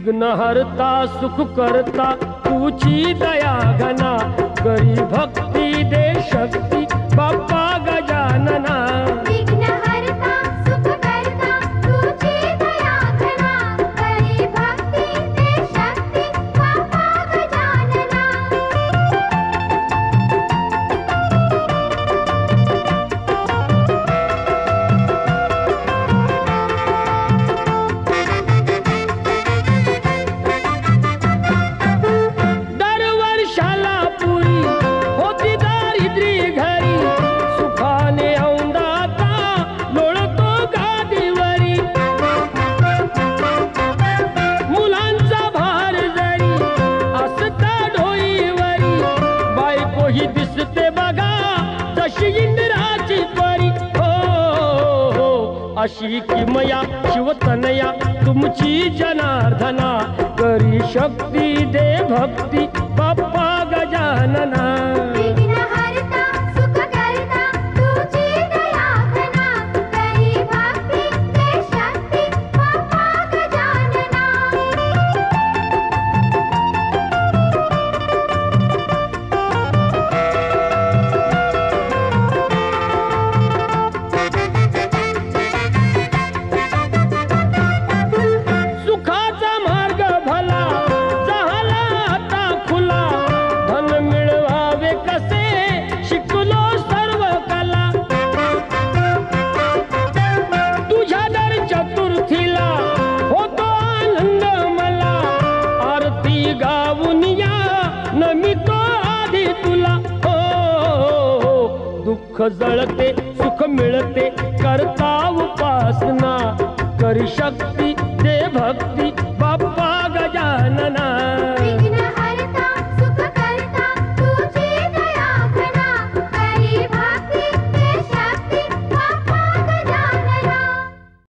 विघ्नहर्ता सुख करता तुझी दया घना, करी भक्ती दे शक्ती बाप्पा गजानना. विघ्नहर्ता सुख करता तुझी दया घना, करी भक्ती दे शक्ती बाप्पा गजानना. दरवर्षाला पुरी होती दारिद्री घरी, सुखाने औंदाता लोळतो गादीवरी. मुलांचा भार जरी असता डोईवरी, बायको ही दिसते बघा तशी इंद्राची परी. हो अशी किमया शिवतनया तुमची जनार्दना, करी शक्ती दे भक्ती बाप्पा गजानना. विघ्नहर्ता सुख करता तुझी दया घना, करी भक्ती दे शक्ती बाप्पा गजानना. सुखाचा मार्ग भला झाला आता खुला, धन मिळवावे कसे शिकलो सर्व कला. तुझ्या दर चतुर्थीला होतो आनंद मला, आरती गाऊन या नमितो आधी तुला. हो दुःख जळते सुख मिळते करता उपासना, करी शक्ती दे भक्ती